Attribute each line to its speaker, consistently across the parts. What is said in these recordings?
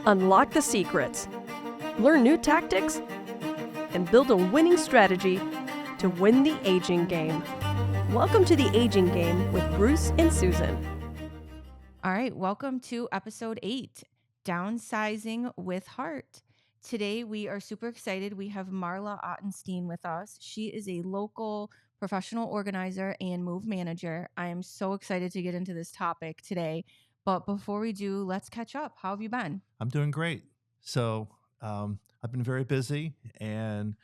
Speaker 1: Unlock the secrets, learn new tactics, and build a winning strategy to win the aging game. Welcome to the Aging Game with Bruce and Susan.
Speaker 2: All right, welcome to episode 8, Downsizing with Heart. Today we are super excited. We have Marla Ottenstein with us. She is a local professional organizer and move manager. I am so excited to get into this topic today. But before we do, let's catch up. How have you been?
Speaker 3: I'm doing great. So I've been very busy, and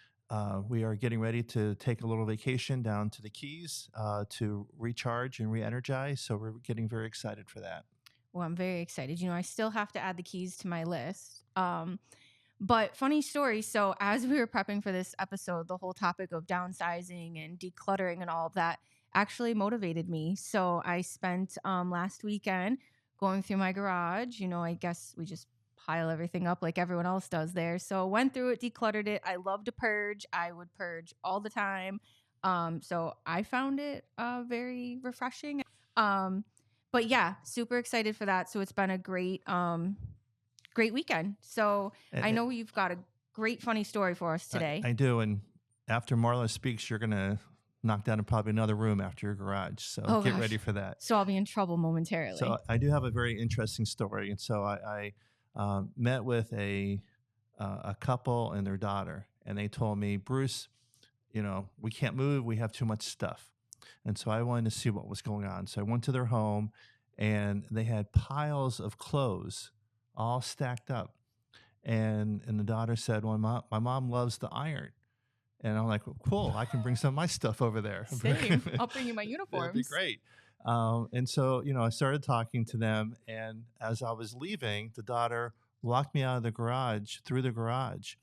Speaker 3: we are getting ready to take a little vacation down to the Keys to recharge and re-energize. So we're getting very excited for that.
Speaker 2: Well, I'm very excited. I still have to add the Keys to my list. But funny story. So as we were prepping for this episode, the whole topic of downsizing and decluttering and all of that actually motivated me. So I spent last weekend going through my garage. I guess we just pile everything up like everyone else does there. So went through it, decluttered it. I love to purge. I would purge all the time. So I found it very refreshing. But yeah, super excited for that. So it's been a great weekend. So I know you've got a great funny story for us today.
Speaker 3: I do. And after Marla speaks, you're going to knock down probably another room after your garage. So get ready for that.
Speaker 2: So I'll be in trouble momentarily.
Speaker 3: So I do have a very interesting story. And so I met with a couple and their daughter, and they told me, Bruce, we can't move. We have too much stuff. And so I wanted to see what was going on. So I went to their home, and they had piles of clothes all stacked up. And the daughter said, well, my mom loves to iron. And I'm like, well, cool, I can bring some of my stuff over there.
Speaker 2: Same. I'll bring you my uniforms.
Speaker 3: That'd be great. And so, I started talking to them. And as I was leaving, the daughter locked me out of the garage, through the garage.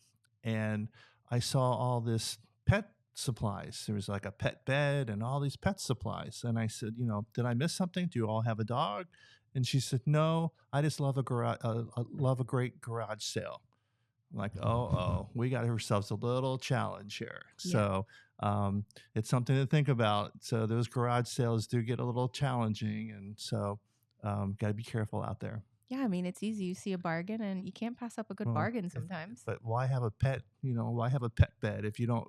Speaker 3: And I saw all this pet supplies. There was like a pet bed and all these pet supplies. And I said, did I miss something? Do you all have a dog? And she said, no, I just love love a great garage sale. I'm like, we got ourselves a little challenge here. Yeah. So it's something to think about. So those garage sales do get a little challenging. And so got to be careful out there.
Speaker 2: Yeah, it's easy. You see a bargain and you can't pass up a good bargain sometimes.
Speaker 3: But why have a pet, why have a pet bed if you don't?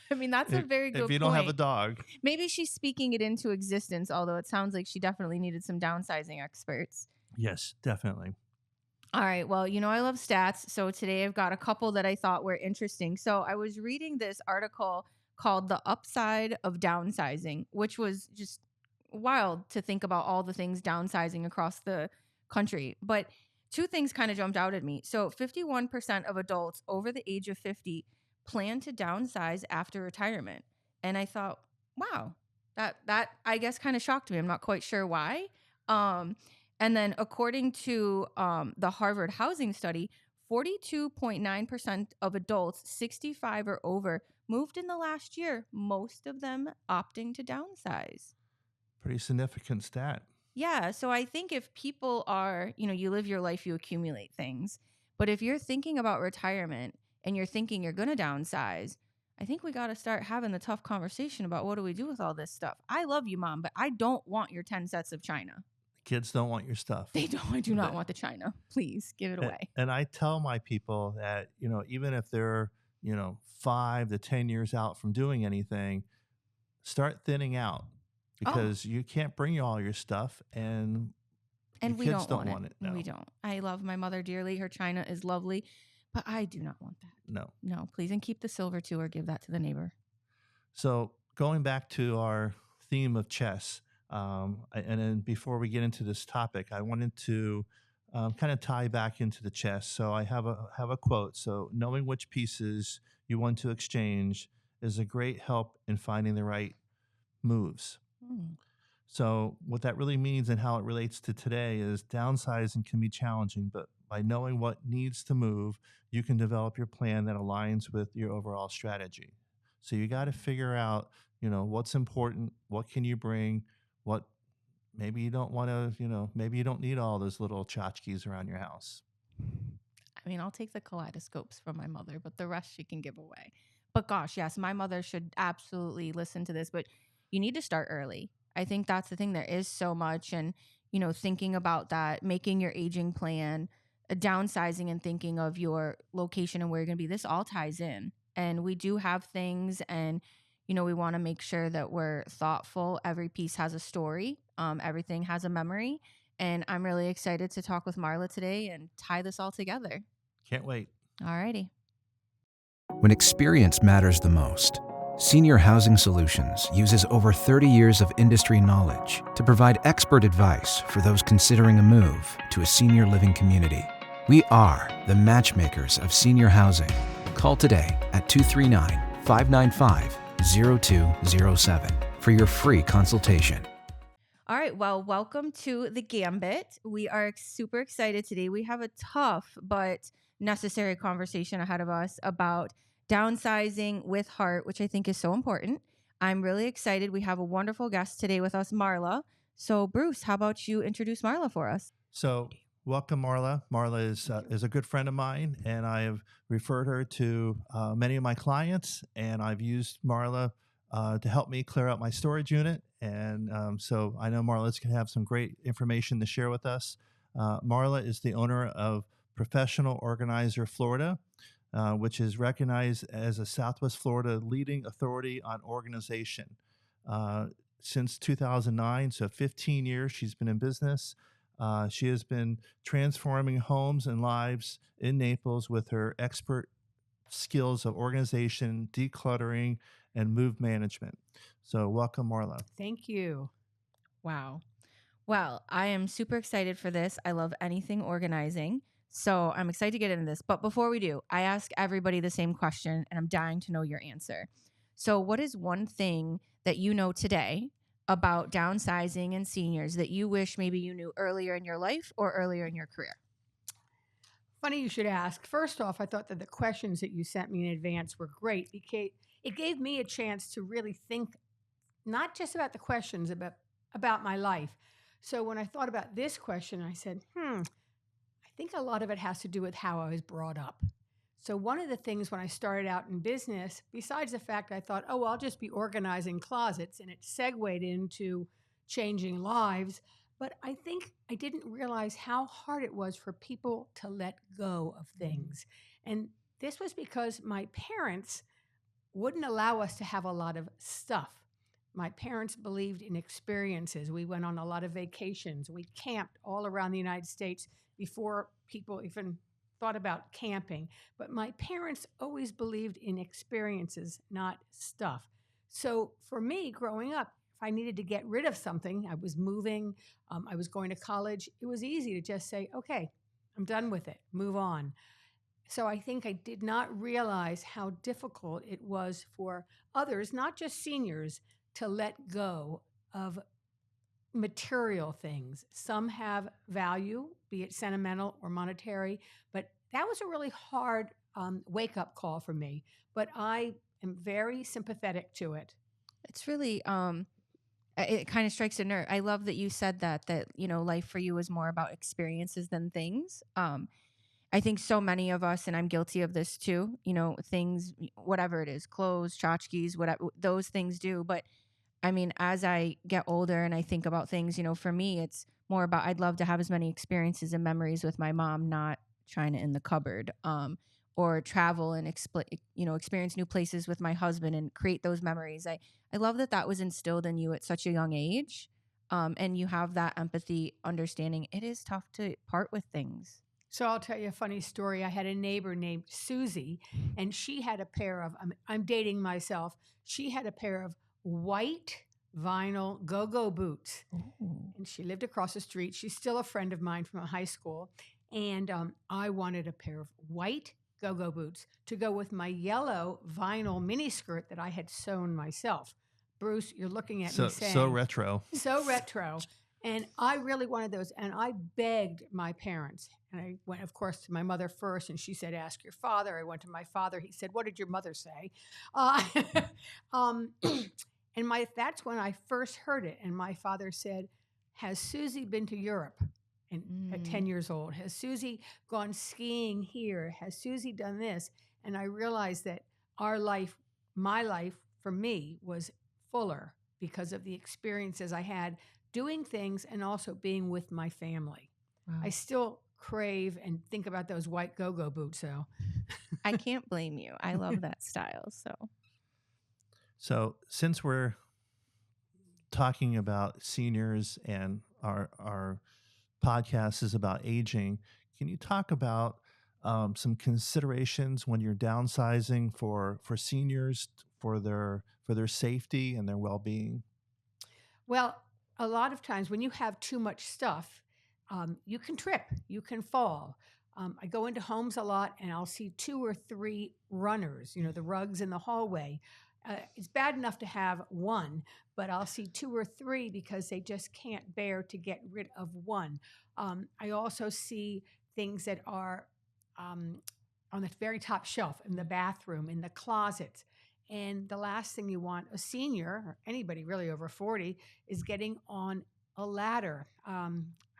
Speaker 2: That's a very good point.
Speaker 3: If you don't have a dog.
Speaker 2: Maybe she's speaking it into existence, although it sounds like she definitely needed some downsizing experts.
Speaker 3: Yes, definitely.
Speaker 2: All right. Well, I love stats. So today I've got a couple that I thought were interesting. So I was reading this article called The Upside of Downsizing, which was just wild to think about all the things downsizing across the country. But two things kind of jumped out at me. So 51% of adults over the age of 50 plan to downsize after retirement. And I thought, wow, that I guess kind of shocked me. I'm not quite sure why. And then according to the Harvard housing study, 42.9% of adults 65 or over moved in the last year, most of them opting to downsize.
Speaker 3: Pretty significant stat.
Speaker 2: Yeah. So I think if people are, you live your life, you accumulate things. But if you're thinking about retirement and you're thinking you're going to downsize, I think we got to start having the tough conversation about what do we do with all this stuff. I love you, Mom, but I don't want your 10 sets of china.
Speaker 3: Kids don't want your stuff.
Speaker 2: They don't. I do not want the china. Please give it away.
Speaker 3: And I tell my people that, even if they're, 5 to 10 years out from doing anything, start thinning out because you can't bring all your stuff and
Speaker 2: we
Speaker 3: kids
Speaker 2: don't want it.
Speaker 3: No.
Speaker 2: We don't. I love my mother dearly. Her china is lovely, but I do not want that. No, please. And keep the silver too, or give that to the neighbor.
Speaker 3: So going back to our theme of chess, and then before we get into this topic, I wanted to kind of tie back into the chess. So I have a quote. So knowing which pieces you want to exchange is a great help in finding the right moves. So what that really means and how it relates to today is downsizing can be challenging, but by knowing what needs to move, you can develop your plan that aligns with your overall strategy. So you got to figure out, what's important, what can you bring, what maybe you don't want to, maybe you don't need all those little tchotchkes around your house.
Speaker 2: I'll take the kaleidoscopes from my mother, but the rest she can give away. But gosh, yes, my mother should absolutely listen to this, but you need to start early. I think that's the thing. There is so much. And, thinking about that, making your aging plan, downsizing and thinking of your location and where you're going to be, this all ties in. And we do have things, and we want to make sure that we're thoughtful. Every piece has a story. Everything has a memory. And I'm really excited to talk with Marla today and tie this all together.
Speaker 3: Can't wait.
Speaker 2: All righty.
Speaker 4: When experience matters the most, Senior Housing Solutions uses over 30 years of industry knowledge to provide expert advice for those considering a move to a senior living community. We are the matchmakers of senior housing. Call today at 239-595-0207 for your free consultation.
Speaker 2: All right. Well, welcome to the Gambit. We are super excited today. We have a tough but necessary conversation ahead of us about downsizing with heart, which I think is so important. I'm really excited. We have a wonderful guest today with us, Marla. So, Bruce, how about you introduce Marla for us?
Speaker 3: So, welcome, Marla. Marla is a good friend of mine, and I have referred her to many of my clients, and I've used Marla to help me clear out my storage unit. And so I know Marla's going to have some great information to share with us. Marla is the owner of Professional Organizer Florida, which is recognized as a Southwest Florida leading authority on organization. Since 2009, so 15 years she's been in business. She has been transforming homes and lives in Naples with her expert skills of organization, decluttering, and move management. So welcome, Marla.
Speaker 5: Thank you.
Speaker 2: Wow. Well, I am super excited for this. I love anything organizing. So I'm excited to get into this. But before we do, I ask everybody the same question, and I'm dying to know your answer. So what is one thing that you know today about downsizing and seniors that you wish maybe you knew earlier in your life or earlier in your career?
Speaker 5: Funny you should ask. First off, I thought that the questions that you sent me in advance were great because it gave me a chance to really think not just about the questions, about my life. So when I thought about this question, I said, I think a lot of it has to do with how I was brought up. So one of the things when I started out in business, besides the fact I thought, I'll just be organizing closets, and it segued into changing lives, but I think I didn't realize how hard it was for people to let go of things. And this was because my parents wouldn't allow us to have a lot of stuff. My parents believed in experiences. We went on a lot of vacations. We camped all around the United States before people even thought about camping. But my parents always believed in experiences, not stuff. So for me, growing up, if I needed to get rid of something, I was moving, I was going to college, it was easy to just say, okay, I'm done with it, move on. So I think I did not realize how difficult it was for others, not just seniors, to let go of material things. Some have value, be it sentimental or monetary, but that was a really hard wake-up call for me. But I am very sympathetic to it.
Speaker 2: It's really it kind of strikes a nerve. I love that you said that life for you is more about experiences than things. I think so many of us, and I'm guilty of this too, things, whatever it is, clothes, tchotchkes, whatever, those things do. But I mean, as I get older and I think about things, for me, it's more about I'd love to have as many experiences and memories with my mom, not China in the cupboard, or travel and experience new places with my husband and create those memories. I love that was instilled in you at such a young age, and you have that empathy, understanding. It is tough to part with things.
Speaker 5: So I'll tell you a funny story. I had a neighbor named Susie, and she had a pair of, I'm dating myself, she had a pair of white vinyl go-go boots.
Speaker 2: Ooh.
Speaker 5: And she lived across the street. She's still a friend of mine from high school. And I wanted a pair of white go-go boots to go with my yellow vinyl miniskirt that I had sewn myself. Bruce, you're looking at me saying.
Speaker 3: So retro.
Speaker 5: So retro. And I really wanted those. And I begged my parents. And I went, of course, to my mother first. And she said, ask your father. I went to my father. He said, what did your mother say? And that's when I first heard it. And my father said, has Susie been to Europe? And at 10 years old, has Susie gone skiing here? Has Susie done this? And I realized that our life, my life for me, was fuller because of the experiences I had doing things and also being with my family.
Speaker 2: Wow.
Speaker 5: I still crave and think about those white go-go boots. So
Speaker 2: I can't blame you. I love that style.
Speaker 3: So since we're talking about seniors and our podcast is about aging, can you talk about some considerations when you're downsizing for seniors for their safety and their well-being?
Speaker 5: well, a lot of times when you have too much stuff, you can trip, you can fall. I go into homes a lot and I'll see 2 or 3 runners, the rugs in the hallway. It's bad enough to have one, but I'll see 2 or 3 because they just can't bear to get rid of one. I also see things that are um, on the very top shelf in the bathroom, in the closets. And the last thing you want a senior or anybody really over 40 is getting on a ladder. I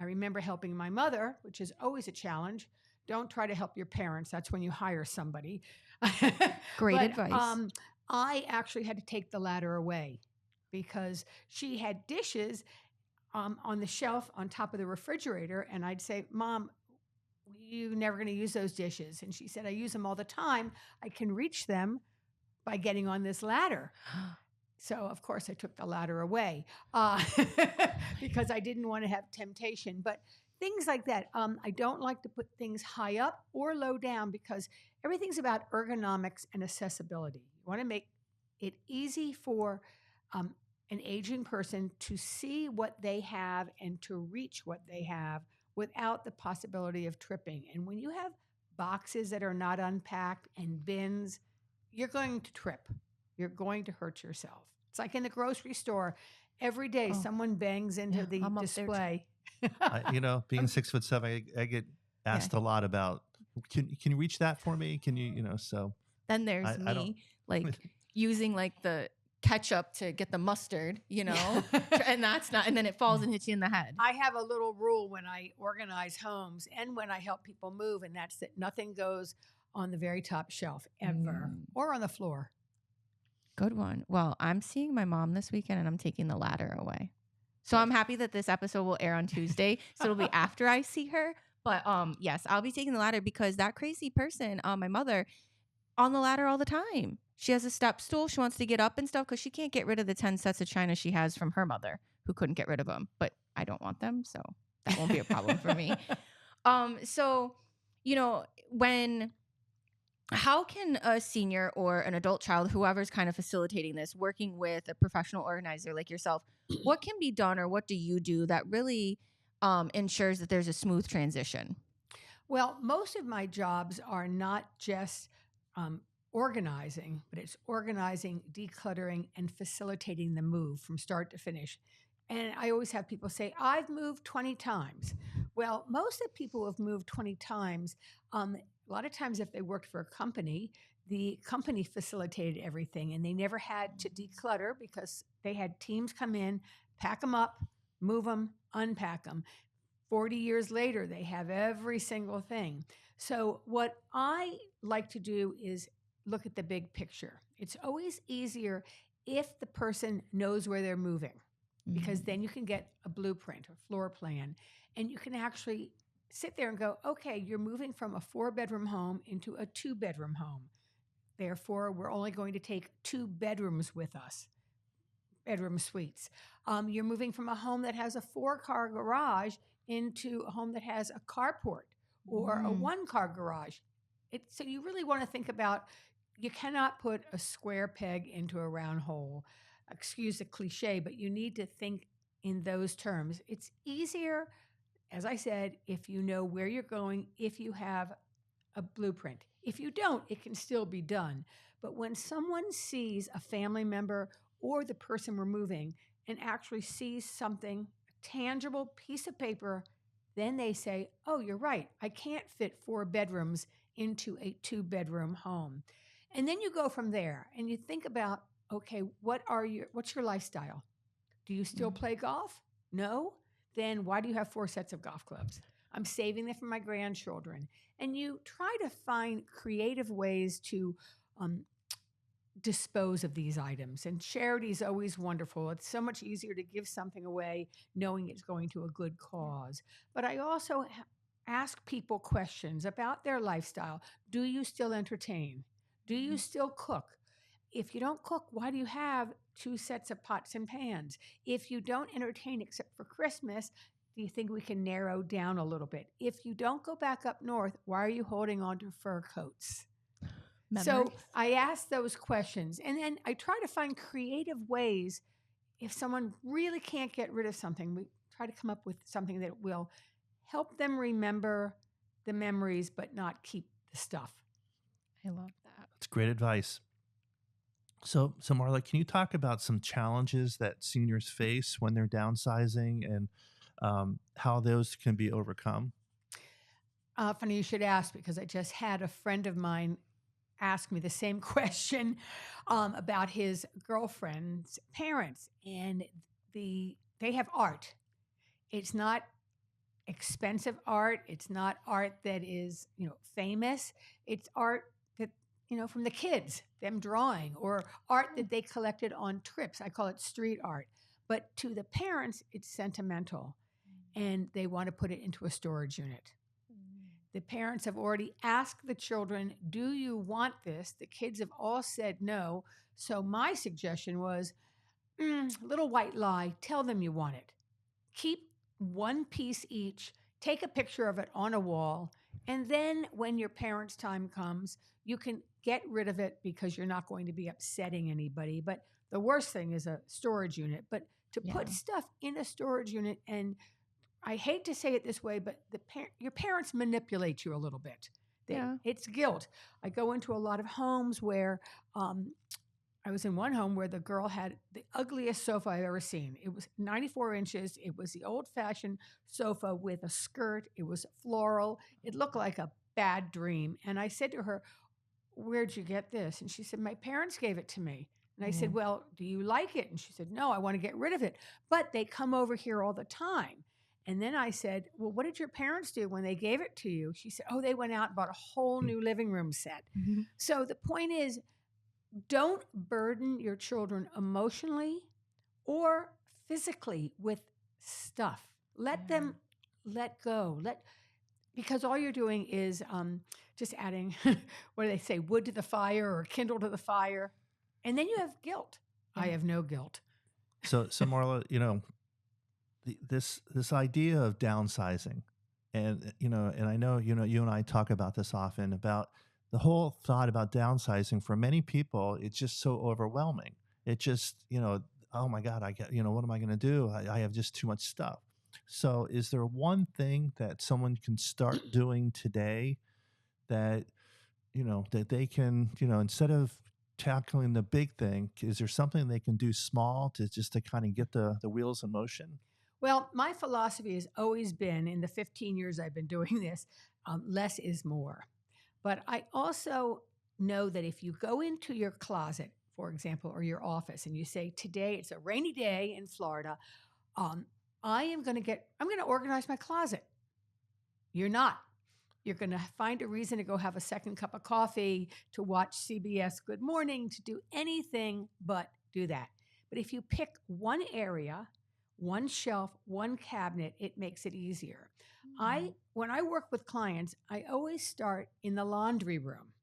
Speaker 5: remember helping my mother, which is always a challenge. Don't try to help your parents. That's when you hire somebody.
Speaker 2: Great
Speaker 5: But,
Speaker 2: advice.
Speaker 5: I actually had to take the ladder away because she had dishes on the shelf on top of the refrigerator. And I'd say, Mom, you're never going to use those dishes. And she said, I use them all the time. I can reach them by getting on this ladder. So, of course, I took the ladder away because I didn't want to have temptation. But things like that. I don't like to put things high up or low down because everything's about ergonomics and accessibility. You want to make it easy for an aging person to see what they have and to reach what they have without the possibility of tripping. And when you have boxes that are not unpacked and bins, you're going to trip. You're going to hurt yourself. It's like in the grocery store. Every day,
Speaker 2: Oh.
Speaker 5: someone bangs into
Speaker 2: Yeah,
Speaker 5: the
Speaker 2: I'm up there too.
Speaker 5: display.
Speaker 3: Being 6'7", I get asked a lot about, can you reach that for me? Can you, so
Speaker 2: Then there's
Speaker 3: I don't-
Speaker 2: me like using like the ketchup to get the mustard, and that's not, and then it falls and hits you in the head.
Speaker 5: I have a little rule when I organize homes and when I help people move, and that's that nothing goes on the very top shelf ever or on the floor.
Speaker 2: Good one. Well, I'm seeing my mom this weekend and I'm taking the ladder away. So I'm happy that this episode will air on Tuesday. So it'll be after I see her. But yes, I'll be taking the ladder because that crazy person, my mother, on the ladder all the time. She has a step stool. She wants to get up and stuff because she can't get rid of the 10 sets of china she has from her mother who couldn't get rid of them. But I don't want them. So that won't be a problem for me. So, how can a senior or an adult child, whoever's kind of facilitating this, working with a professional organizer like yourself, what can be done or what do you do that really ensures that there's a smooth transition?
Speaker 5: Well, most of my jobs are not just organizing, but it's organizing, decluttering, and facilitating the move from start to finish. And I always have people say, I've moved 20 times. Well, most of the people who have moved 20 times, a lot of times if they worked for a company, the company facilitated everything and they never had to declutter because they had teams come in, pack them up, move them, unpack them. 40 years later, they have every single thing. So what I like to do is look at the big picture. It's always easier if the person knows where they're moving, because then you can get a blueprint or floor plan, and you can actually sit there and go, okay, you're moving from a 4-bedroom home into a 2-bedroom home. Therefore, we're only going to take 2 bedrooms with us, bedroom suites. You're moving from a home that has a 4-car garage into a home that has a carport or a 1-car garage. So you really want to think about, you cannot put a square peg into a round hole. Excuse the cliche, but you need to think in those terms. It's easier, as I said, if you know where you're going, if you have a blueprint. If you don't, it can still be done. But when someone sees a family member or the person we're moving and actually sees something, a tangible piece of paper, then they say, oh, you're right. I can't fit 4 bedrooms into a 2-bedroom home. And then you go from there and you think about, okay, what's your lifestyle? Do you still play golf? No? Then why do you have 4 sets of golf clubs? I'm saving them for my grandchildren. And you try to find creative ways to dispose of these items. And charity is always wonderful. It's so much easier to give something away knowing it's going to a good cause. But I also ask people questions about their lifestyle. Do you still entertain? Do you still cook? If you don't cook, why do you have two sets of pots and pans? If you don't entertain except for Christmas, do you think we can narrow down a little bit? If you don't go back up north, why are you holding on to fur coats? So
Speaker 2: Memories.
Speaker 5: I ask those questions, and then I try to find creative ways. If someone really can't get rid of something, we try to come up with something that will help them remember the memories but not keep the stuff.
Speaker 2: I love that.
Speaker 3: That's great advice. So Marla, can you talk about some challenges that seniors face when they're downsizing and how those can be overcome?
Speaker 5: Funny you should ask, because I just had a friend of mine ask me the same question about his girlfriend's parents, and they have art. It's not expensive art. It's not art that is, famous. It's art that, from the kids, them drawing, or art that they collected on trips. I call it street art. But to the parents, it's sentimental, and they want to put it into a storage unit. The parents have already asked the children, do you want this? The kids have all said no. So my suggestion was, little white lie, tell them you want it. Keep one piece each, take a picture of it on a wall, and then when your parents' time comes, you can get rid of it because you're not going to be upsetting anybody. But the worst thing is a storage unit. But to put stuff in a storage unit, and I hate to say it this way, but your parents manipulate you a little bit. It's guilt. I go into a lot of homes where I was in one home where the girl had the ugliest sofa I've ever seen. It was 94 inches. It was the old-fashioned sofa with a skirt. It was floral. It looked like a bad dream. And I said to her, where'd you get this? And she said, my parents gave it to me. And I said, well, do you like it? And she said, no, I want to get rid of it. But they come over here all the time. And then I said, well, what did your parents do when they gave it to you? She said, oh, they went out and bought a whole new living room set. So the point is, don't burden your children emotionally or physically with stuff. Let them let go. Because all you're doing is just adding, what do they say, wood to the fire or kindle to the fire. And then you have guilt. I have no guilt.
Speaker 3: So Marla, this idea of downsizing, and I know you and I talk about this often, about the whole thought about downsizing. For many people, it's just so overwhelming. It just, oh my God, I get, what am I going to do? I have just too much stuff. So is there one thing that someone can start doing today that, that they can, instead of tackling the big thing, is there something they can do small to kind of get the wheels in motion?
Speaker 5: Well, my philosophy has always been, in the 15 years I've been doing this, less is more. But I also know that if you go into your closet, for example, or your office, and you say, today it's a rainy day in Florida, I'm going to organize my closet. You're not. You're going to find a reason to go have a second cup of coffee, to watch CBS Good Morning, to do anything but do that. But if you pick one area, one shelf, one cabinet, it makes it easier. When I work with clients, I always start in the laundry room.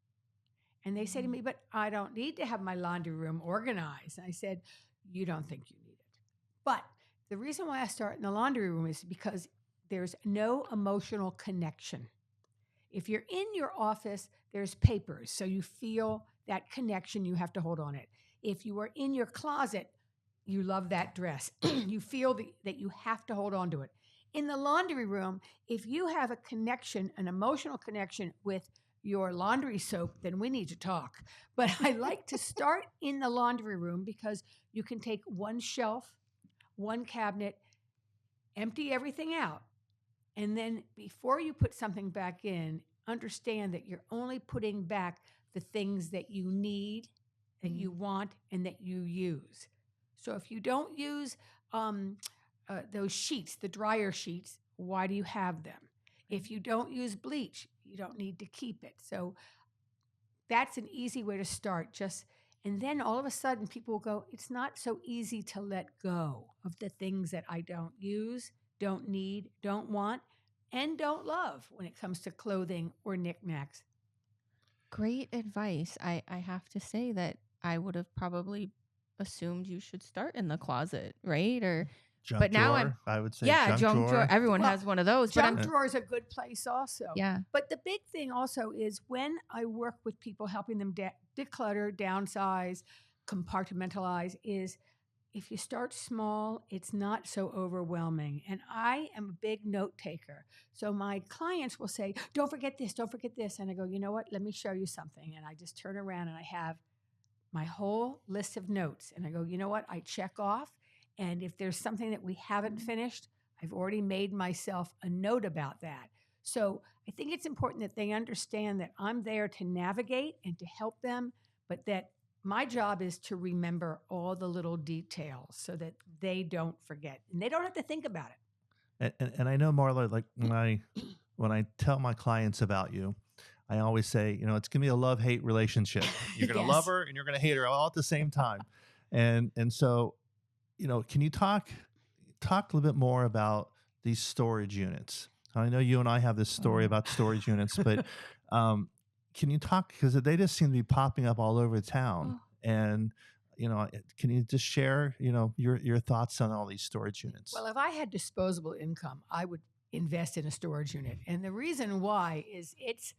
Speaker 5: And they say to me, but I don't need to have my laundry room organized. And I said, you don't think you need it. But the reason why I start in the laundry room is because there's no emotional connection. If you're in your office, there's papers, so you feel that connection, you have to hold on it. If you are in your closet, you love that dress. You feel that you have to hold on to it. In the laundry room, if you have a connection, an emotional connection with your laundry soap, then we need to talk. But I like to start in the laundry room because you can take one shelf, one cabinet, empty everything out. And then before you put something back in, understand that you're only putting back the things that you need, that you want, and that you use. So if you don't use those sheets, the dryer sheets, why do you have them? If you don't use bleach, you don't need to keep it. So that's an easy way to start. And then all of a sudden people will go, it's not so easy to let go of the things that I don't use, don't need, don't want. and don't love when it comes to clothing or knickknacks.
Speaker 2: Great advice. I have to say that I would have probably assumed you should start in the closet, right? Or
Speaker 3: Junk
Speaker 2: but now
Speaker 3: drawer, I would say
Speaker 2: yeah,
Speaker 3: junk drawer.
Speaker 2: Everyone
Speaker 5: Well,
Speaker 2: has one of those, but
Speaker 5: Junk drawer is a good place also.
Speaker 2: yeah.
Speaker 5: But the big thing also is when I work with people helping them declutter, downsize, compartmentalize, is if you start small, it's not so overwhelming. And I am a big note taker. So my clients will say, don't forget this, don't forget this. And I go, you know what? Let me show you something. And I just turn around and I have my whole list of notes. And I go, you know what? I check off. And if there's something that we haven't finished, I've already made myself a note about that. So I think it's important that they understand that I'm there to navigate and to help them, but that my job is to remember all the little details so that they don't forget and they don't have to think about it.
Speaker 3: And I know, Marla, like when I tell my clients about you, I always say, you know, it's gonna be a love-hate relationship. You're gonna love her and you're gonna hate her all at the same time. And so, you know, can you talk a little bit more about these storage units? I know you and I have this story about storage units, but can you talk, because they just seem to be popping up all over town. And, you know, can you just share, you know, your thoughts on all these storage units?
Speaker 5: Well, if I had disposable income, I would invest in a storage unit. And the reason why is it's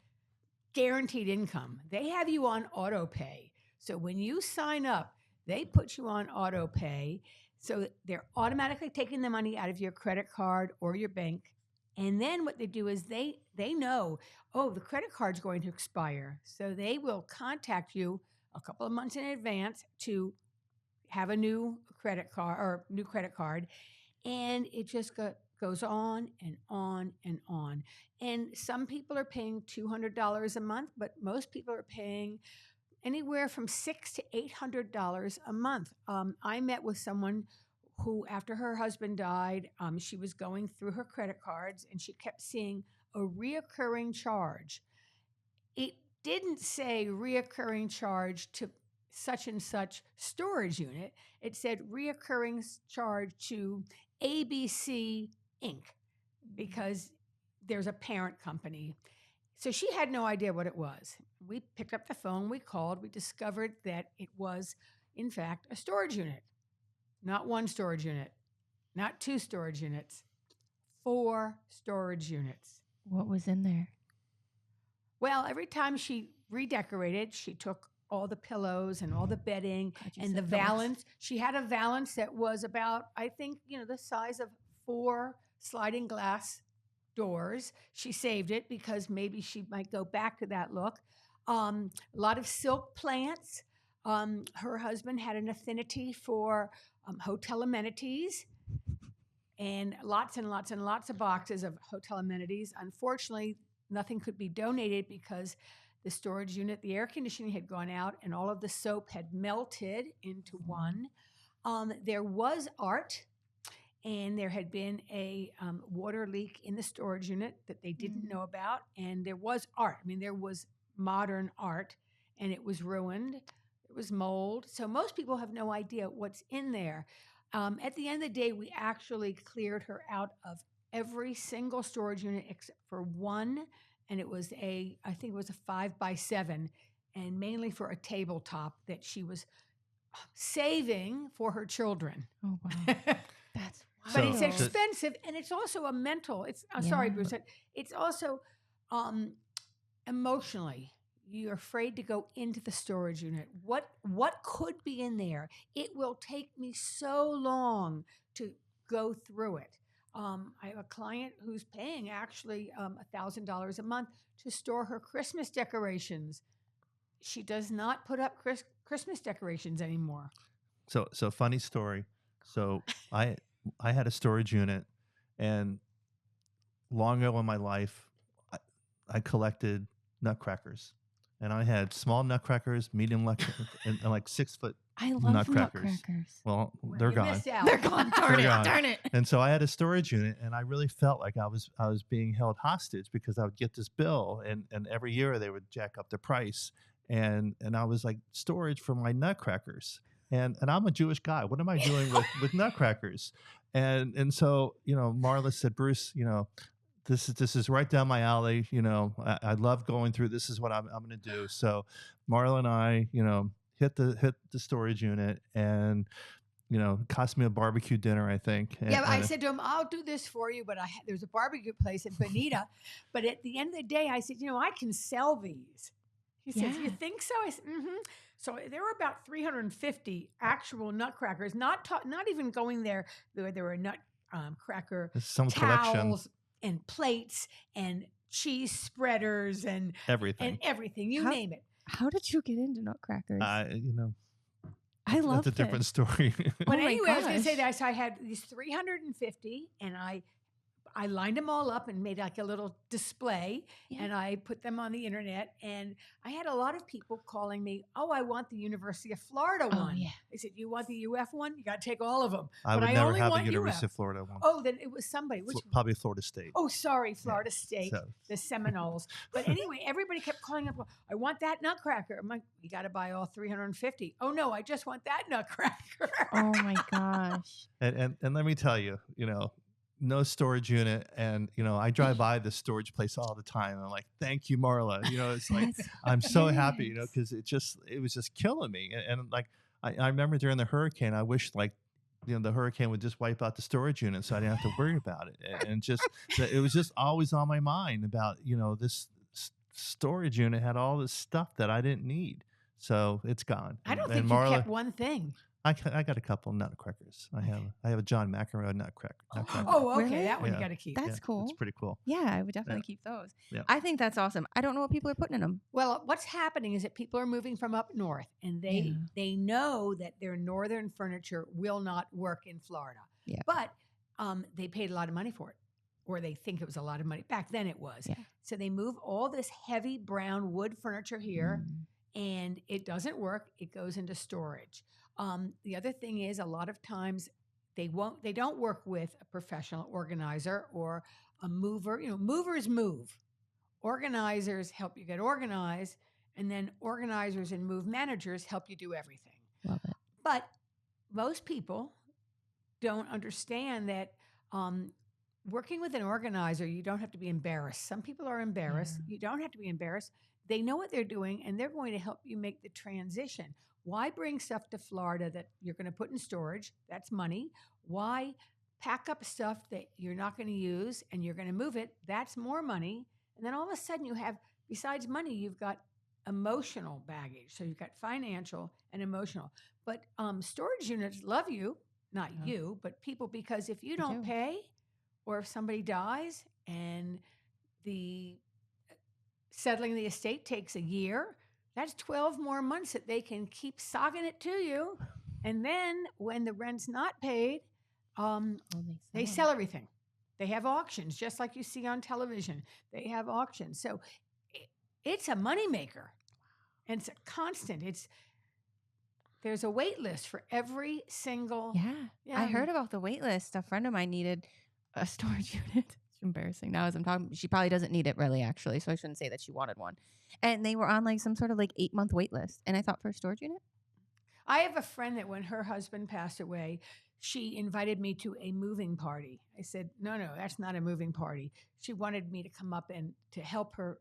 Speaker 5: guaranteed income. They have you on auto pay. So when you sign up, they put you on auto pay. So they're automatically taking the money out of your credit card or your bank. And then what they do is they know, oh, the credit card's going to expire. So they will contact you a couple of months in advance to have a new credit card. And it just goes on and on and on. And some people are paying $200 a month, but most people are paying anywhere from $600 to $800 a month. I met with someone who, after her husband died, she was going through her credit cards and she kept seeing a reoccurring charge. It didn't say reoccurring charge to such and such storage unit. It said reoccurring charge to ABC Inc. because there's a parent company. So she had no idea what it was. We picked up the phone, we called, we discovered that it was, in fact, a storage unit. Not one storage unit, not two storage units, 4 storage units.
Speaker 2: What was in there?
Speaker 5: Well, every time she redecorated, she took all the pillows and all the bedding and the valance. She had a valance that was about, I think, the size of 4 sliding glass doors. She saved it because maybe she might go back to that look. A lot of silk plants. Her husband had an affinity for hotel amenities, and lots and lots and lots of boxes of hotel amenities. Unfortunately, nothing could be donated because the storage unit, the air conditioning had gone out and all of the soap had melted into one. There was art, and there had been a water leak in the storage unit that they didn't know about. And there was art. I mean, there was modern art, and it was ruined. It was mold. So most people have no idea what's in there. At the end of the day, we actually cleared her out of every single storage unit except for one. And it was I think it was a 5x7, and mainly for a tabletop that she was saving for her children.
Speaker 2: Oh, wow. That's wild.
Speaker 5: But it's expensive, and it's also a mental. Sorry, Bruce. It's also emotionally. You're afraid to go into the storage unit. What could be in there? It will take me so long to go through it. I have a client who's paying actually $1,000 a month to store her Christmas decorations. She does not put up Christmas decorations anymore.
Speaker 3: So funny story. So I had a storage unit, and long ago in my life, I collected nutcrackers. And I had small nutcrackers, medium and like 6-foot
Speaker 2: I love
Speaker 3: nutcrackers. Well, they're
Speaker 5: You
Speaker 3: gone.
Speaker 5: missed out.
Speaker 2: They're gone. Darn it.
Speaker 3: And so I had a storage unit, and I really felt like I was being held hostage because I would get this bill, and every year they would jack up the price, and I was like, storage for my nutcrackers, and I'm a Jewish guy. What am I doing with nutcrackers? And so Marla said, Bruce, this is right down my alley. I love going through. This is what I'm going to do. So Marla and I, hit the storage unit, and it cost me a barbecue dinner, I think.
Speaker 5: Yeah, I said to him, "I'll do this for you," but there's a barbecue place in Bonita. But at the end of the day, I said, I can sell these. He says, "You think so?" I said, "Mm-hmm." So there were about 350 actual nutcrackers, not even going there. There were cracker
Speaker 3: It's some collection,
Speaker 5: towels and plates and cheese spreaders and
Speaker 3: everything.
Speaker 5: You name it.
Speaker 2: How did you get into nutcrackers? I love
Speaker 3: That's a different story.
Speaker 5: But
Speaker 2: Oh my
Speaker 5: anyway, I was going to say
Speaker 2: gosh.
Speaker 5: that. So I had these 350, and I lined them all up and made like a little display,
Speaker 2: Yeah.
Speaker 5: and I put them on the internet. And I had a lot of people calling me, "Oh, I want the University of Florida
Speaker 2: Oh,
Speaker 5: one."
Speaker 2: yeah.
Speaker 5: I said, "You want the UF one? You got to take all of them."
Speaker 3: I
Speaker 5: But
Speaker 3: would
Speaker 5: I
Speaker 3: never
Speaker 5: only
Speaker 3: have the
Speaker 5: want
Speaker 3: University
Speaker 5: UF.
Speaker 3: of Florida one.
Speaker 5: Oh, then it was somebody.
Speaker 3: Probably Florida State.
Speaker 5: Oh, sorry, Florida State,
Speaker 3: So-
Speaker 5: the Seminoles. But anyway, everybody kept calling up, "I want that nutcracker." I'm like, "You got to buy all 350. Oh, no, I just want that nutcracker.
Speaker 2: Oh my gosh.
Speaker 3: And let me tell you, no storage unit, and I drive by this storage place all the time. I'm like, thank you, Marla. It's like
Speaker 2: That's
Speaker 3: I'm so happy,
Speaker 2: yes.
Speaker 3: because it was just killing me. And like I remember during the hurricane, I wish like the hurricane would just wipe out the storage unit so I didn't have to worry about it. And just it was just always on my mind about this storage unit had all this stuff that I didn't need. So it's gone.
Speaker 5: I don't
Speaker 3: And
Speaker 5: think
Speaker 3: Marla,
Speaker 5: you kept one thing.
Speaker 3: I got a couple nutcrackers. I have a John McEnroe nutcracker.
Speaker 5: Oh, okay.
Speaker 2: Really?
Speaker 5: That one
Speaker 3: Yeah.
Speaker 5: you got to keep.
Speaker 2: That's cool.
Speaker 3: It's pretty cool.
Speaker 2: Yeah, I would definitely keep those.
Speaker 3: Yeah.
Speaker 2: I think that's awesome. I don't know what people are putting in them.
Speaker 5: Well, what's happening is that people are moving from up north, and they know that their northern furniture will not work in Florida.
Speaker 2: Yeah.
Speaker 5: But they paid a lot of money for it, or they think it was a lot of money. Back then it was.
Speaker 2: Yeah.
Speaker 5: So they move all this heavy brown wood furniture here,
Speaker 2: Mm.
Speaker 5: and it doesn't work. It goes into storage. The other thing is, a lot of times they don't work with a professional organizer or a mover. Movers move. Organizers help you get organized, and then organizers and move managers help you do everything.
Speaker 2: Love it.
Speaker 5: But most people don't understand that working with an organizer, you don't have to be embarrassed. Some people are embarrassed.
Speaker 2: Yeah.
Speaker 5: You don't have to be embarrassed. They know what they're doing, and they're going to help you make the transition. Why bring stuff to Florida that you're going to put in storage? That's money. Why pack up stuff that you're not going to use and you're going to move it? That's more money. And then all of a sudden you have, besides money, you've got emotional baggage. So you've got financial and emotional. But storage units love you, not
Speaker 2: Yeah.
Speaker 5: you, but people, because if you
Speaker 2: They
Speaker 5: don't
Speaker 2: do.
Speaker 5: pay, or if somebody dies and the settling the estate takes a year, that's 12 more months that they can keep sogging it to you. And then when the rent's not paid, they sell everything. They have auctions, just like you see on television. They have auctions. So it's a moneymaker. And it's a constant. There's a wait list for every single.
Speaker 2: Yeah. I heard about the wait list. A friend of mine needed a storage unit. It's embarrassing now as I'm talking. She probably doesn't need it really, actually. So I shouldn't say that she wanted one. And they were on like some sort of like 8-month wait list. And I thought, for a storage unit?
Speaker 5: I have a friend that when her husband passed away, she invited me to a moving party. I said, no, that's not a moving party. She wanted me to come up and to help her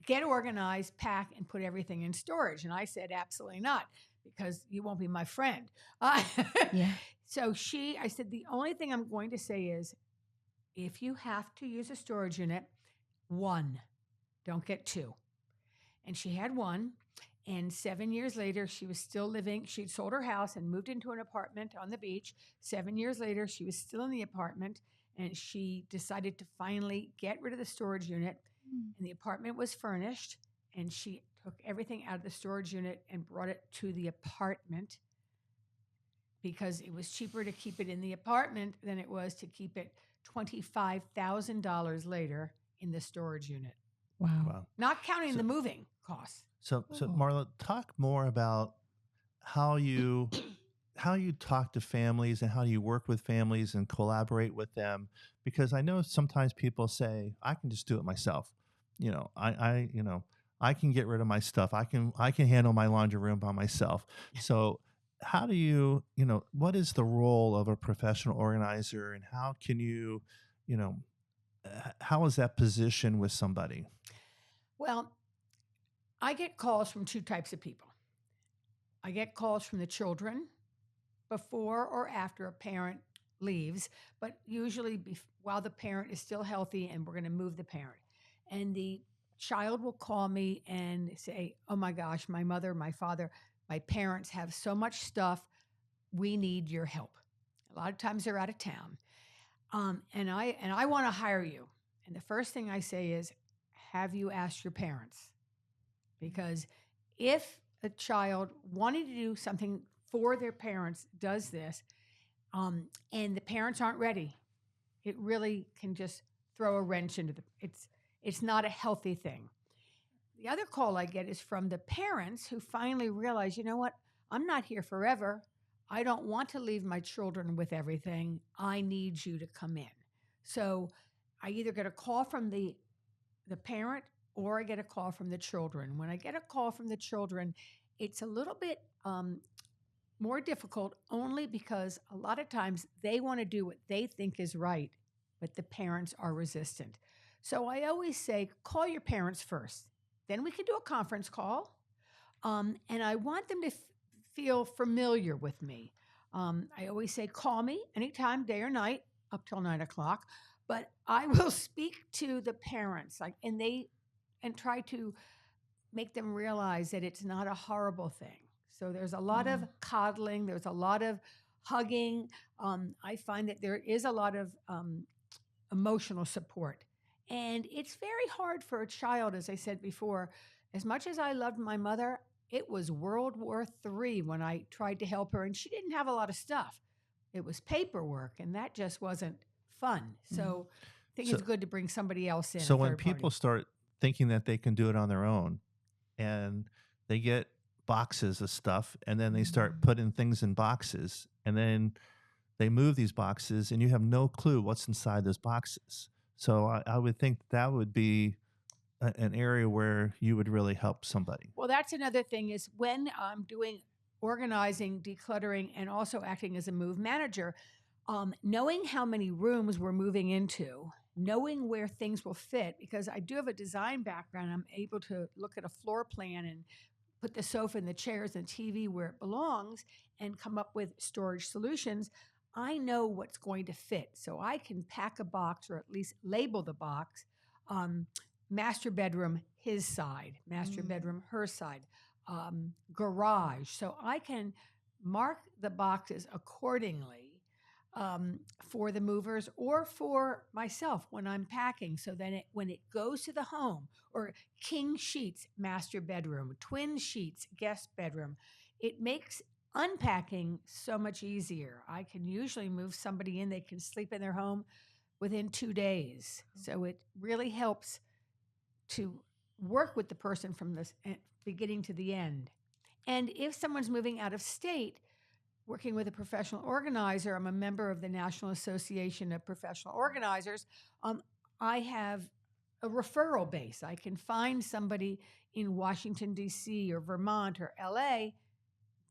Speaker 5: get organized, pack, and put everything in storage. And I said, absolutely not, because you won't be my friend.
Speaker 2: Yeah.
Speaker 5: So I said, the only thing I'm going to say is, if you have to use a storage unit, one, don't get two. And she had one. And 7 years later, she was still living. She'd sold her house and moved into an apartment on the beach. 7 years later, she was still in the apartment, and she decided to finally get rid of the storage unit. And the apartment was furnished, and she took everything out of the storage unit and brought it to the apartment because it was cheaper to keep it in the apartment than it was to keep it $25,000 later in the storage unit.
Speaker 2: Wow.
Speaker 5: Not counting the moving costs.
Speaker 3: So
Speaker 2: Oh.
Speaker 3: Marla, talk more about how you talk to families and how you work with families and collaborate with them, because I know sometimes people say, I can just do it myself. I can get rid of my stuff. I can handle my laundry room by myself. So how do you, what is the role of a professional organizer, and how can you, how is that positioned with somebody?
Speaker 5: Well, I get calls from two types of people. I get calls from the children before or after a parent leaves, but usually while the parent is still healthy and we're going to move the parent. And the child will call me and say, "Oh my gosh, my mother, my father, my parents have so much stuff. We need your help." A lot of times they're out of town. And I want to hire you. And the first thing I say is, have you asked your parents? Because if a child wanting to do something for their parents does this, and the parents aren't ready, it really can just throw a wrench into it's not a healthy thing. The other call I get is from the parents who finally realize, you know what, I'm not here forever. I don't want to leave my children with everything. I need you to come in. So I either get a call from the parent or I get a call from the children. When I get a call from the children, it's a little bit more difficult only because a lot of times they want to do what they think is right, but the parents are resistant. So I always say, call your parents first. Then we can do a conference call. And I want them to feel familiar with me. I always say, call me anytime, day or night, up till 9 o'clock. But I will speak to the parents, and try to make them realize that it's not a horrible thing. So there's a lot of coddling, there's a lot of hugging. I find that there is a lot of emotional support. And it's very hard for a child, as I said before. As much as I loved my mother, it was World War III when I tried to help her, and she didn't have a lot of stuff. It was paperwork, and that just wasn't fun. So I think it's good to bring somebody else in.
Speaker 3: So
Speaker 5: a
Speaker 3: when
Speaker 5: third
Speaker 3: people
Speaker 5: party.
Speaker 3: start thinking that they can do it on their own, and they get boxes of stuff, and then they start putting things in boxes, and then they move these boxes, and you have no clue what's inside those boxes. So I would think that would be an area where you would really help somebody.
Speaker 5: Well, that's another thing is when I'm doing organizing, decluttering, and also acting as a move manager, knowing how many rooms we're moving into, knowing where things will fit, because I do have a design background, I'm able to look at a floor plan and put the sofa and the chairs and TV where it belongs and come up with storage solutions. I know what's going to fit. So I can pack a box or at least label the box. Master bedroom, his side, master bedroom, her side, garage. So I can mark the boxes accordingly for the movers or for myself when I'm packing. So then when it goes to the home, or king sheets, master bedroom, twin sheets, guest bedroom, it makes unpacking so much easier. I can usually move somebody in, they can sleep in their home within 2 days. So it really helps to work with the person from the beginning to the end. And if someone's moving out of state, working with a professional organizer, I'm a member of the National Association of Professional Organizers. I have a referral base. I can find somebody in Washington, D.C. or Vermont or L.A.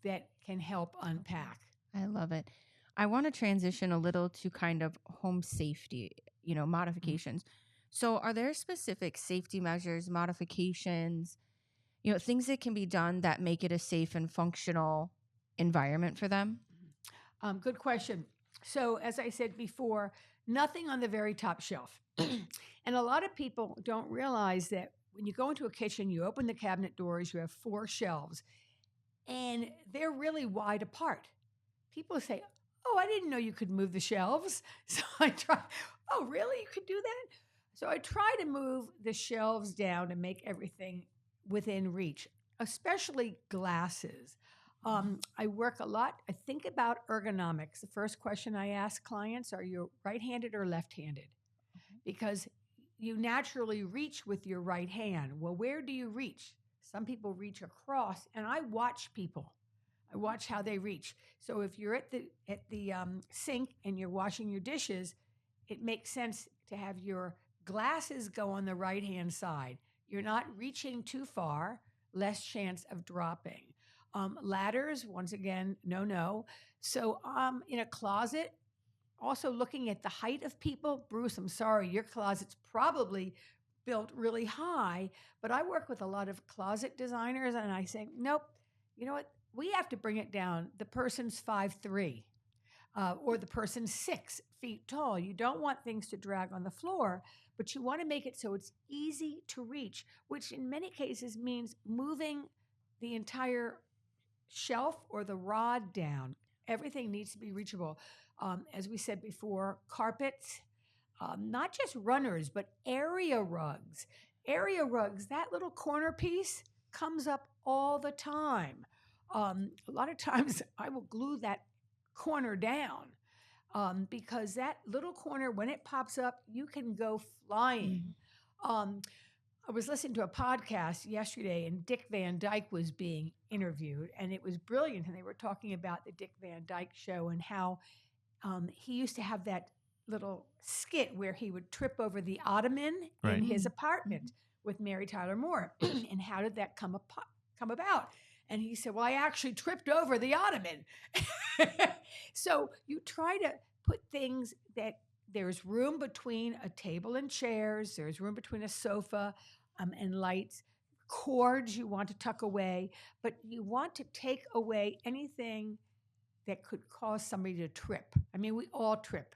Speaker 5: that can help unpack.
Speaker 2: I love it. I want to transition a little to kind of home safety, modifications. So are there specific safety measures, modifications, things that can be done that make it a safe and functional environment for them?
Speaker 5: Good question. So as I said before, nothing on the very top shelf. And a lot of people don't realize that when you go into a kitchen, you open the cabinet doors, you have 4 shelves, and they're really wide apart. People say, "Oh, I didn't know you could move the shelves." So I try, "Oh, really? You could do that?" So I try to move the shelves down and make everything within reach, especially glasses. I work a lot. I think about ergonomics. The first question I ask clients, are you right-handed or left-handed? Because you naturally reach with your right hand. Well, where do you reach? Some people reach across, and I watch people. I watch how they reach. So if you're at the sink and you're washing your dishes, it makes sense to have your glasses go on the right-hand side. You're not reaching too far, less chance of dropping. Ladders, once again, no. So in a closet, also looking at the height of people. Bruce, I'm sorry, your closet's probably built really high, but I work with a lot of closet designers and I say, nope, you know what? We have to bring it down. The person's 5'3", or the person's 6 feet tall. You don't want things to drag on the floor, but you want to make it so it's easy to reach, which in many cases means moving the entire shelf or the rod down. Everything needs to be reachable. As we said before, carpets, not just runners, but area rugs. Area rugs, that little corner piece comes up all the time. A lot of times I will glue that corner down because that little corner, when it pops up, you can go flying. I was listening to a podcast yesterday and Dick Van Dyke was being interviewed and it was brilliant. And they were talking about the Dick Van Dyke show and how he used to have that little skit where he would trip over the ottoman
Speaker 3: Right.
Speaker 5: in his apartment with Mary Tyler Moore. And how did that come about? And he said, well, I actually tripped over the ottoman. So you try to put things that there's room between a table and chairs, there's room between a sofa and lights, cords you want to tuck away, but you want to take away anything that could cause somebody to trip. I mean, we all trip.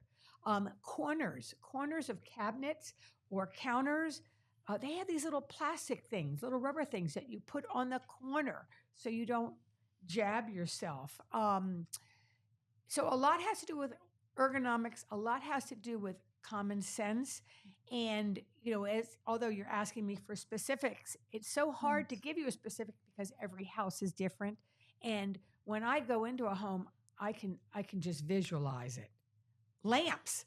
Speaker 5: Corners of cabinets or counters, they have these little plastic things, little rubber things that you put on the corner so you don't jab yourself. So a lot has to do with ergonomics. A lot has to do with common sense. And, although you're asking me for specifics, it's so hard to give you a specific because every house is different. And when I go into a home, I can just visualize it. Lamps,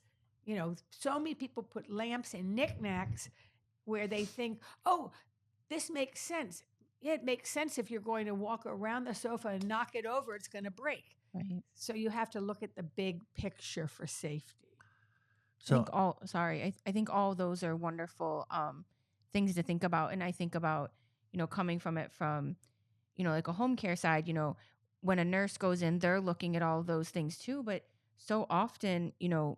Speaker 5: so many people put lamps and knickknacks where they think, oh, this makes sense. Yeah, it makes sense if you're going to walk around the sofa and knock it over, it's going to break.
Speaker 2: Right.
Speaker 5: So you have to look at the big picture for safety.
Speaker 3: So
Speaker 2: I think all those are wonderful things to think about. And I think about, coming from like a home care side, when a nurse goes in, they're looking at all those things too. But so often, you're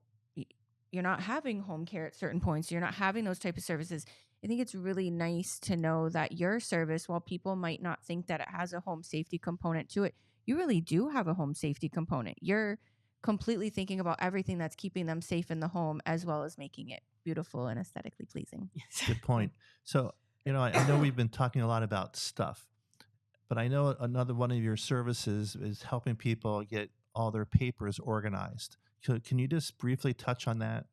Speaker 2: not having home care at certain points. You're not having those type of services. I think it's really nice to know that your service, while people might not think that it has a home safety component to it, you really do have a home safety component. You're completely thinking about everything that's keeping them safe in the home as well as making it beautiful and aesthetically pleasing.
Speaker 3: good point. So, I know we've been talking a lot about stuff, but I know another one of your services is helping people get all their papers organized. Can you just briefly touch on that?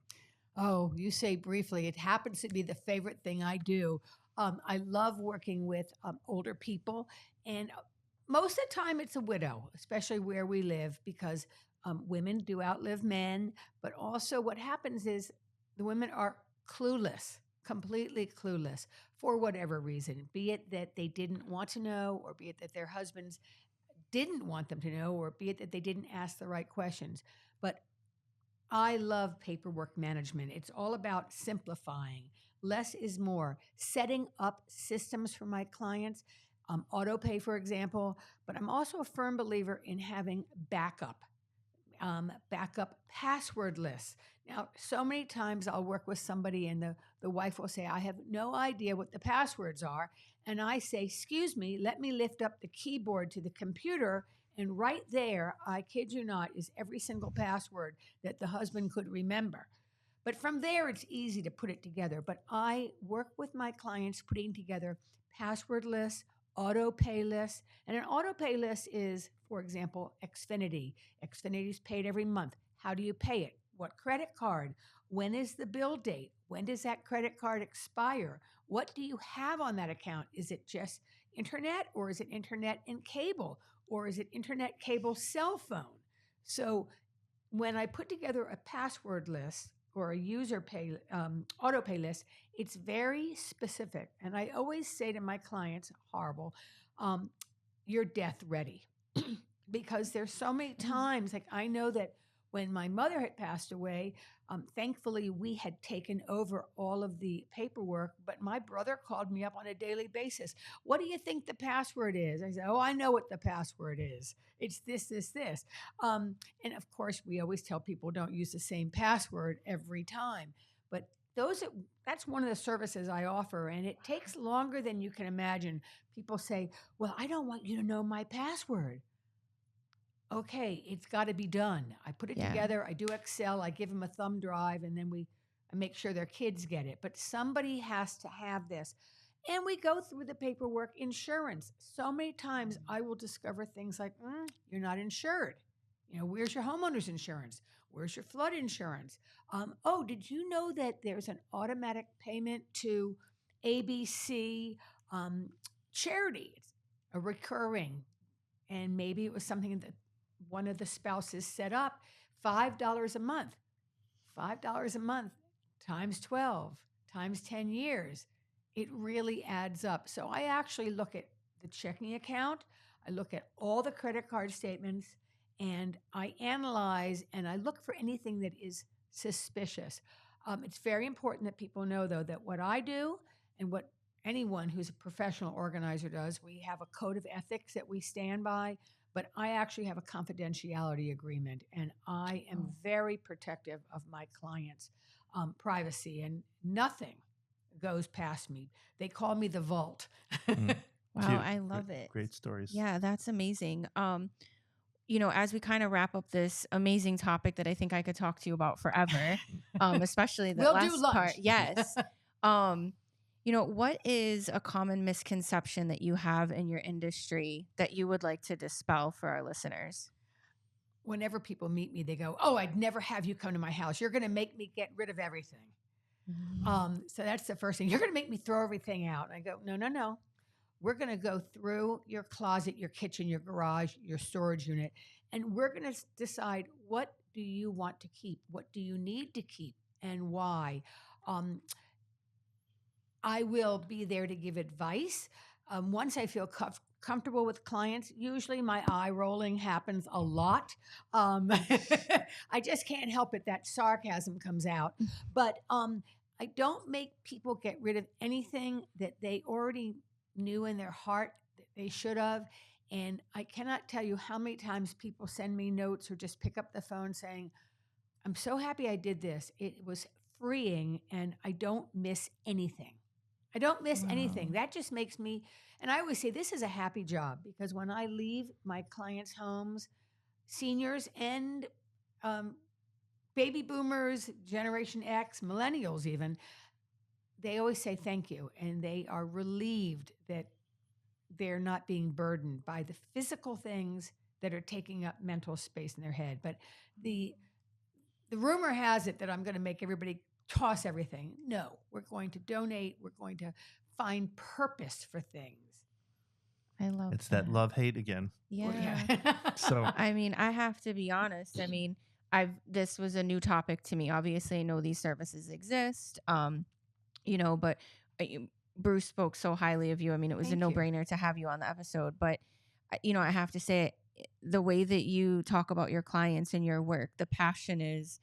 Speaker 5: Oh, you say briefly. It happens to be the favorite thing I do. I love working with older people, and most of the time it's a widow, especially where we live, because women do outlive men. But also what happens is the women are clueless, completely clueless for whatever reason, be it that they didn't want to know, or be it that their husbands didn't want them to know, or be it that they didn't ask the right questions. But I love paperwork management. It's all about simplifying. Less is more. Setting up systems for my clients, auto pay, for example. But I'm also a firm believer in having backup password lists. Now, so many times I'll work with somebody and the wife will say, I have no idea what the passwords are. And I say, excuse me, let me lift up the keyboard to the computer. And right there, I kid you not, is every single password that the husband could remember. But from there, it's easy to put it together. But I work with my clients putting together password lists, auto pay lists. And an auto pay list is, for example, Xfinity. Xfinity's paid every month. How do you pay it? What credit card? When is the bill date? When does that credit card expire? What do you have on that account? Is it just internet, or is it internet and cable? Or is it internet, cable, cell phone? So when I put together a password list or a user pay auto pay list, it's very specific. And I always say to my clients, horrible, you're death ready. Because there's so many times, like I know that When my mother had passed away, thankfully we had taken over all of the paperwork, but my brother called me up on a daily basis. What do you think the password is? I said, oh, I know what the password is. It's this, this, this. And of course, we always tell people don't use the same password every time. But that's one of the services I offer, and it takes longer than you can imagine. People say, well, I don't want you to know my password. Okay, it's got to be done. I put it
Speaker 2: Yeah.
Speaker 5: together. I do Excel. I give them a thumb drive, and then I make sure their kids get it. But somebody has to have this. And we go through the paperwork. Insurance. So many times I will discover things like, you're not insured. Where's your homeowner's insurance? Where's your flood insurance? Oh, did you know that there's an automatic payment to ABC charity? It's a recurring. And maybe it was something that one of the spouses set up. $5 a month. $5 a month times 12 times 10 years. It really adds up. So I actually look at the checking account. I look at all the credit card statements, and I analyze and I look for anything that is suspicious. It's very important that people know, though, that what I do and what anyone who's a professional organizer does, we have a code of ethics that we stand by, but I actually have a confidentiality agreement, and I am very protective of my clients' privacy, and nothing goes past me. They call me the vault.
Speaker 2: Wow,
Speaker 3: Cute.
Speaker 2: I love it.
Speaker 3: Great stories.
Speaker 2: Yeah, that's amazing. As we kind of wrap up this amazing topic that I think I could talk to you about forever, especially the
Speaker 5: We'll
Speaker 2: last
Speaker 5: do lunch.
Speaker 2: part. Yes. What is a common misconception that you have in your industry that you would like to dispel for our listeners?
Speaker 5: Whenever people meet me, they go, oh, I'd never have you come to my house. You're going to make me get rid of everything. So that's the first thing. You're going to make me throw everything out. I go, no. We're going to go through your closet, your kitchen, your garage, your storage unit, and we're going to decide, what do you want to keep? What do you need to keep, and why? I will be there to give advice. Once I feel comfortable with clients, usually my eye rolling happens a lot. I just can't help it. That sarcasm comes out. But I don't make people get rid of anything that they already knew in their heart that they should have. And I cannot tell you how many times people send me notes or just pick up the phone saying, I'm so happy I did this. It was freeing, and I don't miss anything. I don't miss anything. That just makes me, and I always say this is a happy job, because when I leave my clients' homes, seniors and baby boomers, Generation X, millennials even, they always say thank you, and they are relieved that they're not being burdened by the physical things that are taking up mental space in their head. But the rumor has it that I'm going to make everybody toss everything. No, we're going to donate. We're going to find purpose for things.
Speaker 2: I love
Speaker 3: It's that love-hate again.
Speaker 2: Yeah.
Speaker 3: So
Speaker 2: I mean, I have to be honest. I mean, this was a new topic to me. Obviously, I know these services exist. But Bruce spoke so highly of you. I mean, it was
Speaker 5: Thank
Speaker 2: a
Speaker 5: you.
Speaker 2: no-brainer to have you on the episode. But, I have to say, the way that you talk about your clients and your work, the passion is,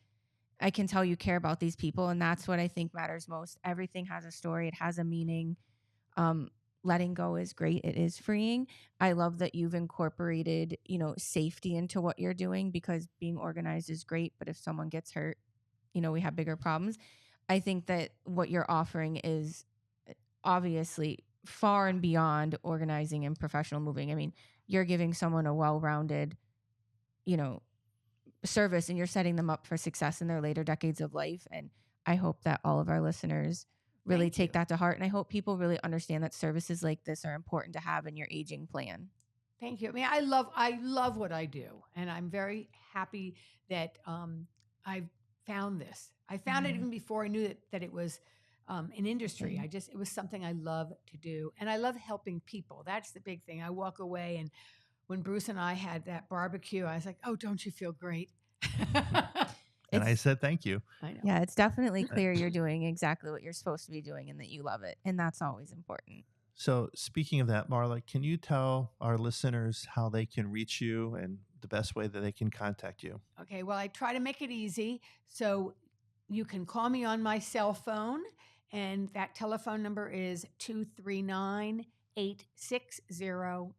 Speaker 2: I can tell you care about these people. And that's what I think matters most. Everything has a story. It has a meaning. Letting go is great. It is freeing. I love that you've incorporated, safety into what you're doing, because being organized is great. But if someone gets hurt, we have bigger problems. I think that what you're offering is obviously far and beyond organizing and professional moving. I mean, you're giving someone a well-rounded, service, and you're setting them up for success in their later decades of life. And I hope that all of our listeners really
Speaker 5: Thank
Speaker 2: take
Speaker 5: you.
Speaker 2: that to heart. And I hope people really understand that services like this are important to have in your aging plan.
Speaker 5: Thank you. I mean, I love what I do, and I'm very happy that I've found this. I found it even before I knew that it was an industry. It was something I love to do, and I love helping people. That's the big thing. I walk away, and when Bruce and I had that barbecue, I was like, "Oh, don't you feel great?"
Speaker 3: and I said thank you.
Speaker 5: I know.
Speaker 2: Yeah, it's definitely clear you're doing exactly what you're supposed to be doing and that you love it. And that's always important.
Speaker 3: So speaking of that, Marla, can you tell our listeners how they can reach you and the best way that they can contact you.
Speaker 5: Okay, well, I try to make it easy. So you can call me on my cell phone, and that telephone number is 239 860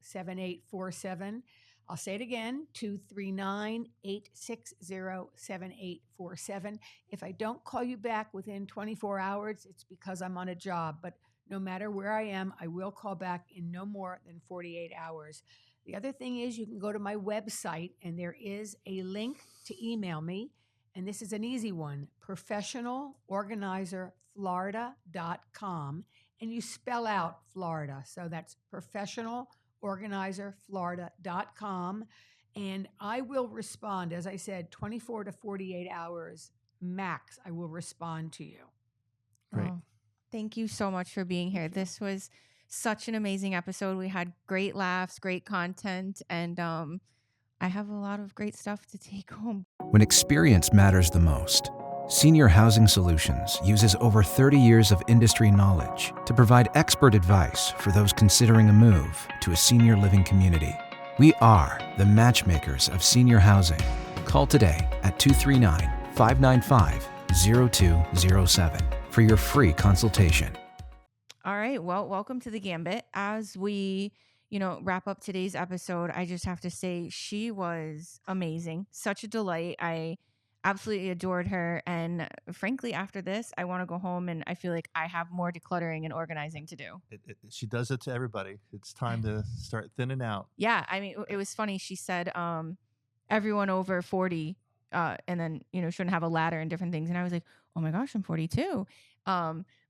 Speaker 5: 7847. I'll say it again, 239 860 7847. If I don't call you back within 24 hours, it's because I'm on a job. But no matter where I am, I will call back in no more than 48 hours. The other thing is you can go to my website and there is a link to email me. And this is an easy one, professionalorganizerflorida.com. And you spell out Florida. So that's professionalorganizerflorida.com. And I will respond, as I said, 24 to 48 hours max. I will respond to you.
Speaker 3: Great.
Speaker 2: Oh, thank you so much for being here.
Speaker 5: Thank you.
Speaker 2: This was such an amazing episode. We had great laughs, great content, and I have a lot of great stuff to take home.
Speaker 4: When experience matters the most, Senior Housing Solutions uses over 30 years of industry knowledge to provide expert advice for those considering a move to a senior living community. We are the matchmakers of senior housing. Call today at 239-595-0207 for your free consultation.
Speaker 2: All right. Well, welcome to the Gambit. As we, wrap up today's episode, I just have to say she was amazing. Such a delight. I absolutely adored her. And frankly, after this, I want to go home and I feel like I have more decluttering and organizing to do.
Speaker 3: She does it to everybody. It's time to start thinning out.
Speaker 2: Yeah. I mean, it was funny. She said everyone over 40 and then, shouldn't have a ladder and different things. And I was like, oh my gosh, I'm 42.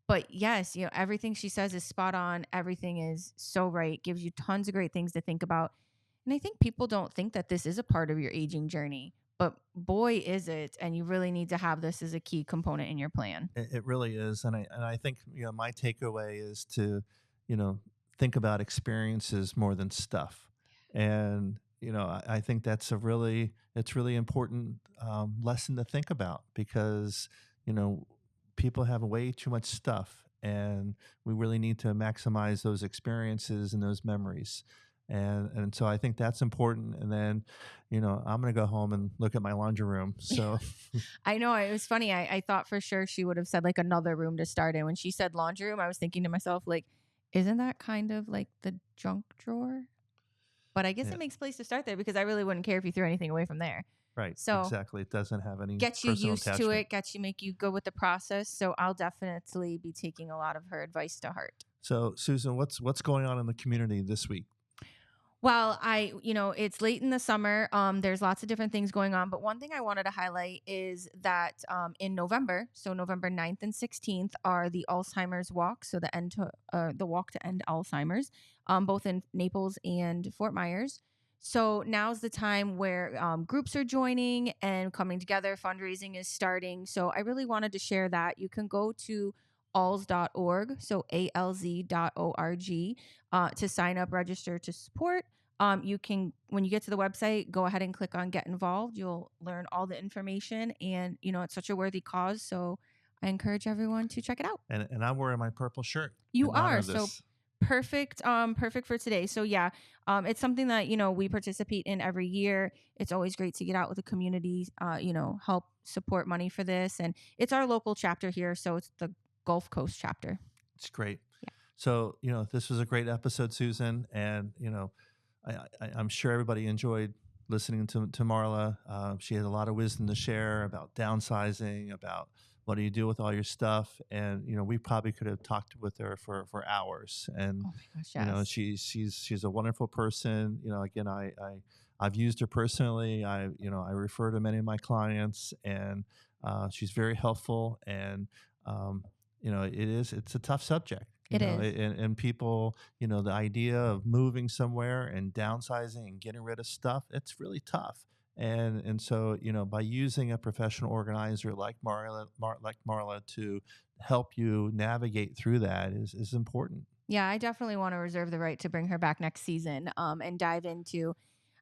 Speaker 2: But yes, everything she says is spot on. Everything is so right. Gives you tons of great things to think about. And I think people don't think that this is a part of your aging journey, but boy, is it. And you really need to have this as a key component in your plan.
Speaker 3: It really is. And I think, my takeaway is to, think about experiences more than stuff. And, I think that's it's really important lesson to think about because, people have way too much stuff and we really need to maximize those experiences and those memories. And so I think that's important. And then, I'm going to go home and look at my laundry room. So
Speaker 2: I know it was funny. I thought for sure she would have said like another room to start in. When she said laundry room, I was thinking to myself, like, isn't that kind of like the junk drawer? But I guess
Speaker 3: Yeah.
Speaker 2: it makes place to start there because I really wouldn't care if you threw anything away from there.
Speaker 3: right.
Speaker 2: So
Speaker 3: Exactly. It doesn't have any
Speaker 2: get you
Speaker 3: personal
Speaker 2: used to
Speaker 3: attachment.
Speaker 2: it, make you go with the process. So I'll definitely be taking a lot of her advice to heart.
Speaker 3: So Susan, what's going on in the community this week?
Speaker 2: Well, it's late in the summer. There's lots of different things going on, but one thing I wanted to highlight is that in November, so November 9th and 16th, are the Alzheimer's Walk, so the walk to end Alzheimer's, both in Naples and Fort Myers. So now's the time where groups are joining and coming together. Fundraising is starting. So I really wanted to share that. You can go to alz.org, so alz.org, to sign up, register to support. You can, when you get to the website, go ahead and click on Get Involved. You'll learn all the information, and it's such a worthy cause. So I encourage everyone to check it out.
Speaker 3: And I'm wearing my purple shirt.
Speaker 2: You
Speaker 3: in honor
Speaker 2: are
Speaker 3: of
Speaker 2: so
Speaker 3: this.
Speaker 2: perfect. Perfect for today. So yeah, it's something that we participate in every year. It's always great to get out with the community. Help support money for this, and it's our local chapter here. So it's the Gulf Coast chapter.
Speaker 3: It's great.
Speaker 2: Yeah.
Speaker 3: So, this was a great episode, Susan. And, I'm sure everybody enjoyed listening to Marla. She had a lot of wisdom to share about downsizing, about what do you do with all your stuff. And, we probably could have talked with her for hours. And,
Speaker 2: Oh my gosh, yes.
Speaker 3: she's a wonderful person. Again, I've used her personally. I refer to many of my clients, and she's very helpful. And, it's a tough subject.
Speaker 2: It is.
Speaker 3: And people, the idea of moving somewhere and downsizing and getting rid of stuff, it's really tough. And so, by using a professional organizer like Marla to help you navigate through that is important.
Speaker 2: Yeah, I definitely want to reserve the right to bring her back next season and dive into,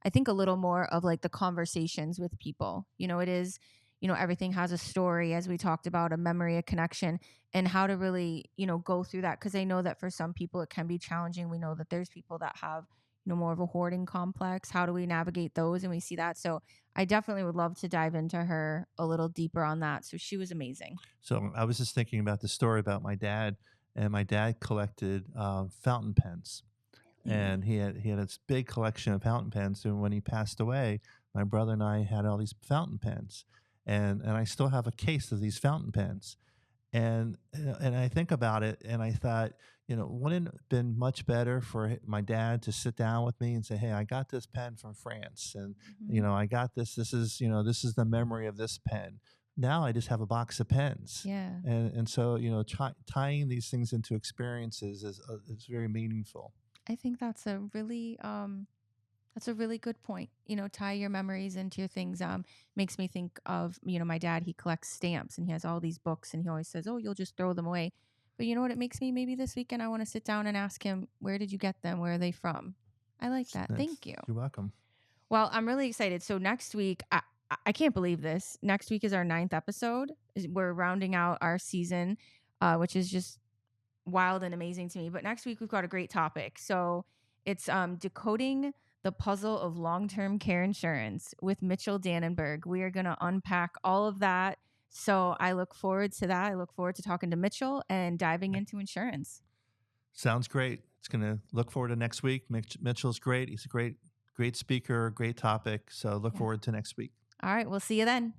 Speaker 2: I think, a little more of like the conversations with people. It is, everything has a story, as we talked about, a memory, a connection, and how to really, go through that. Because I know that for some people it can be challenging. We know that there's people that have, more of a hoarding complex. How do we navigate those? And we see that. So I definitely would love to dive into her a little deeper on that. So she was amazing.
Speaker 3: So I was just thinking about the story about my dad, and my dad collected fountain pens, and he had this big collection of fountain pens. And when he passed away, my brother and I had all these fountain pens, and I still have a case of these fountain pens. And I think about it, and I thought, wouldn't it have been much better for my dad to sit down with me and say, "Hey, I got this pen from France, and I got this. This is the memory of this pen." Now I just have a box of pens,
Speaker 2: Yeah.
Speaker 3: and so tying these things into experiences is very meaningful.
Speaker 2: I think that's a really good point. Tie your memories into your things. Makes me think of, my dad, he collects stamps and he has all these books and he always says, "Oh, you'll just throw them away." But you know what it makes me? Maybe this weekend I want to sit down and ask him, where did you get them? Where are they from? I like that. Thank you.
Speaker 3: You're welcome.
Speaker 2: Well, I'm really excited. So next week, I can't believe this. Next week is our 9th episode. We're rounding out our season, which is just wild and amazing to me. But next week we've got a great topic. So it's decoding the puzzle of long-term care insurance with Mitchell Dannenberg. We are going to unpack all of that. So I look forward to that. I look forward to talking to Mitchell and diving into insurance.
Speaker 3: Sounds great. It's going to look forward to next week. Mitchell's great. He's a great speaker, great topic. So look forward to next week.
Speaker 2: All right. We'll see you then.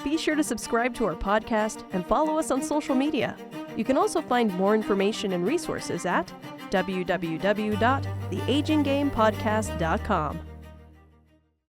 Speaker 1: Be sure to subscribe to our podcast and follow us on social media. You can also find more information and resources at www.theaginggamepodcast.com.